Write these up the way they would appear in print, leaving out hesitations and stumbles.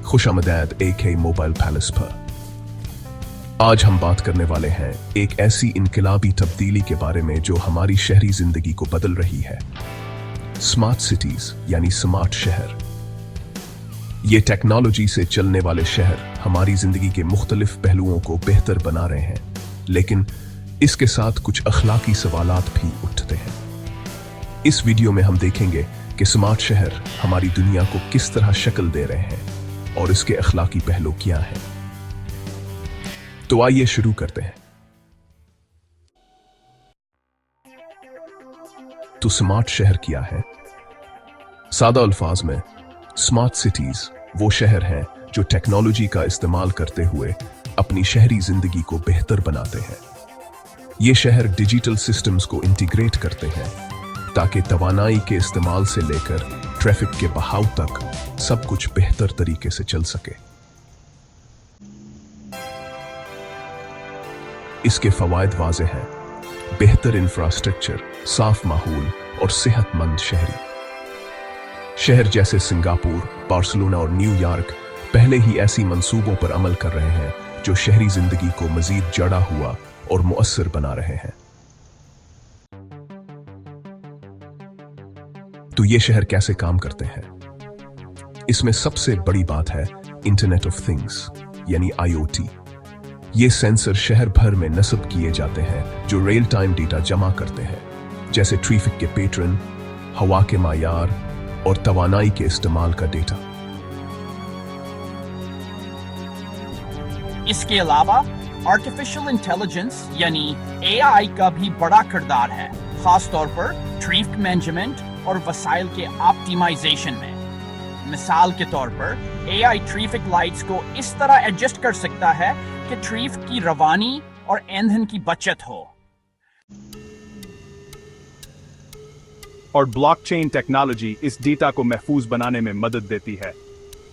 खुशामदीद AK mobile palace पर। आज हम बात करने वाले हैं एक ऐसी इनकलाबी तब्दीली के बारे में जो हमारी शहरी जिंदगी को बदल रही है। स्मार्ट सिटीज यानी स्मार्ट शहर। ये टेक्नोलॉजी से चलने वाले शहर हमारी जिंदगी के मुख्तलिफ पहलुओं को बेहतर बना रहे हैं, लेकिन इसके साथ कुछ अखलाकी सवालात भी उठते हैं। इस वीडियो में हम देखेंगे कि स्मार्ट शहर हमारी दुनिया को किस तरह शक्ल दे रहे हैं और इसके अखलाकी पहलू क्या हैं। तो आइए शुरू करते हैं। तो स्मार्ट शहर क्या है? सादा अल्फाज में स्मार्ट सिटीज वो शहर हैं जो टेक्नोलॉजी का इस्तेमाल करते हुए अपनी शहरी जिंदगी को बेहतर बनाते हैं। ये शहर डिजिटल सिस्टम्स को इंटीग्रेट करते हैं ताकि तवानाई के इस्तेमाल से लेकर ट्रैफिक के बहाव तक सब कुछ बेहतर तरीके से चल सके। इसके फवायद वाज़े हैं: बेहतर इंफ्रास्ट्रक्चर, साफ माहौल और सेहतमंद शहरी। शहर जैसे सिंगापुर, बार्सिलोना और न्यूयॉर्क पहले ही ऐसी मंसूबों पर अमल कर रहे हैं जो शहरी जिंदगी को मजीद जड़ा हुआ और मुअस्सर बना रहे हैं। तो ये शहर कैसे काम करते हैं? इसमें सबसे बड़ी बात है इंटरनेट ऑफ थिंग्स यानी IoT। ये सेंसर शहर भर में नस्ब किए जाते हैं जो रियल टाइम डेटा जमा करते हैं, जैसे ट्रैफिक के पैटर्न, हवा के मायार और तवानाई के इस्तेमाल का डेटा। इसके अलावा आर्टिफिशियल इंटेलिजेंस यानी AI का भी बड़ा किरदार है, खास तौर पर ट्रैफिक मैनेजमेंट और वसाइल के ऑप्टिमाइजेशन में। मिसाल के तौर पर AI ट्रैफिक लाइट्स को इस तरह एडजस्ट कर सकता है कि ट्रैफिक की रवानी और ईंधन की बचत हो। और ब्लॉकचेन टेक्नोलॉजी इस डेटा को महफूज बनाने में मदद देती है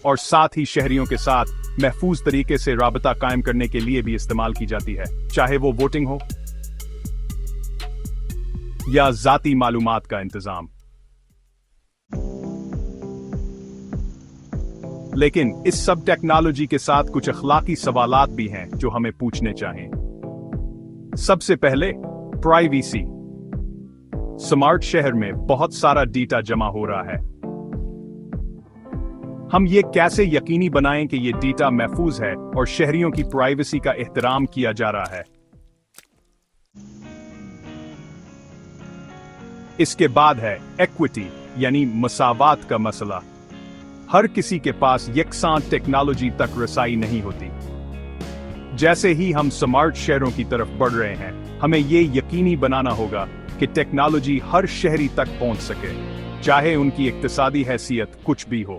और साथ ही शहरियों के साथ महफूज तरीके से राबता कायम करने के लिए भी इस्तेमाल की जाती है, चाहे वो वोटिंग हो या जाती मालूमात का इंतजाम। लेकिन इस सब टेक्नोलॉजी के साथ कुछ अखलाकी सवालात भी हैं जो हमें पूछने चाहिए। सबसे पहले, प्राइवेसी। स्मार्ट शहर में बहुत सारा डेटा जमा हो रहा है। हम ये कैसे यकीनी बनाएं कि ये डेटा महफूज है और शहरियों की प्राइवेसी का एहतराम किया जा रहा है? इसके बाद है इक्विटी यानी मसावात का मसला। हर किसी के पास यकसां टेक्नोलॉजी तक रसाई नहीं होती। जैसे ही हम स्मार्ट शहरों की तरफ बढ़ रहे हैं, हमें यह यकीनी बनाना होगा कि टेक्नोलॉजी हर शहरी तक पहुंच सके, चाहे उनकी इक्तिसादी हैसियत कुछ भी हो।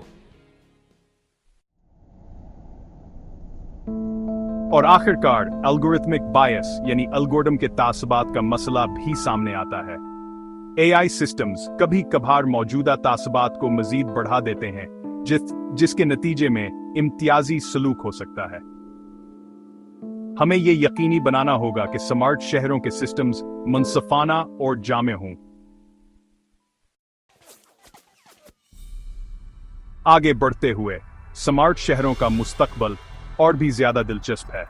और आखिरकार एल्गोरिथमिक बायस यानी एल्गोरिथम के तासबात का मसला भी सामने आता है। AI सिस्टम्स कभी कभार मौजूदा तासबात को मजीद बढ़ा देते हैं, जिसके नतीजे में इम्तियाजी सलूक हो सकता है। हमें यह यकीनी बनाना होगा कि स्मार्ट शहरों के सिस्टम्स मुनसफाना और जामे हों। आगे बढ़ते हुए स्मार्ट शहरों का मुस्तकबल और भी ज्यादा दिलचस्प है।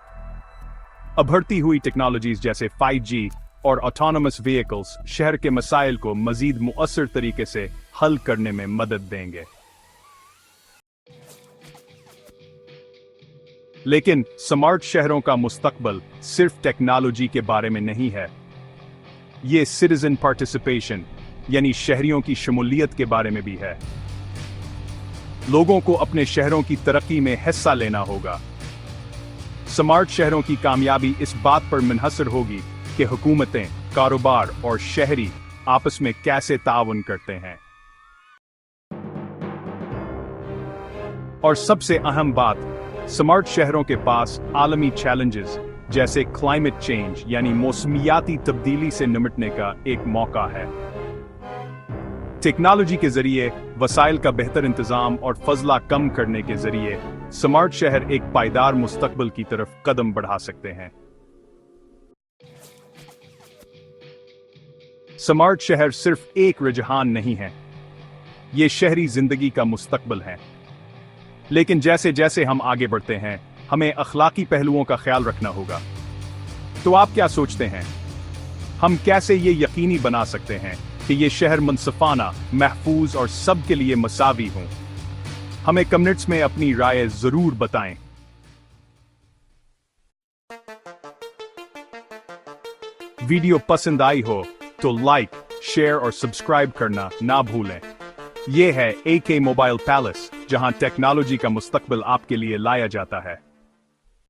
उभरती हुई टेक्नोलॉजीज जैसे 5G और ऑटोनोमस व्हीकल्स शहर के मसाइल को मजीद मुअस्सर तरीके से हल करने में मदद देंगे। लेकिन स्मार्ट शहरों का मुस्तकबल सिर्फ टेक्नोलॉजी के बारे में नहीं है। ये सिटीजन पार्टिसिपेशन यानी शहरियों की शमूलियत के बारे में भी है। लोगों को अपने शहरों की तरक्की में हिस्सा लेना होगा। स्मार्ट शहरों की कामयाबी इस बात पर मुनहसर होगी कि हुकूमतें, कारोबार और शहरी आपस में कैसे ताउन करते हैं। और सबसे अहम बात, स्मार्ट शहरों के पास आलमी चैलेंजेस जैसे क्लाइमेट चेंज यानी मौसमियाती तब्दीली से निपटने का एक मौका है। टेक्नोलॉजी के जरिए वसाइल का बेहतर इंतजाम और फजला कम करने के जरिए स्मार्ट शहर एक पायदार मुस्तकबिल की तरफ कदम बढ़ा सकते हैं। स्मार्ट शहर सिर्फ एक रुझान नहीं है, ये शहरी जिंदगी का मुस्तकबिल है। लेकिन जैसे जैसे हम आगे बढ़ते हैं हमें अखलाकी पहलुओं का ख्याल रखना होगा। तो आप क्या सोचते हैं, हम कैसे ये यकीनी बना सकते हैं कि ये शहर मुनसिफाना, महफूज और सबके लिए मसावी हों? हमें कमेंट्स में अपनी राय जरूर बताएं। वीडियो पसंद आई हो तो लाइक, शेयर और सब्सक्राइब करना ना भूलें। ये है AK मोबाइल पैलेस, जहां टेक्नोलॉजी का मुस्तकबिल आपके लिए लाया जाता है।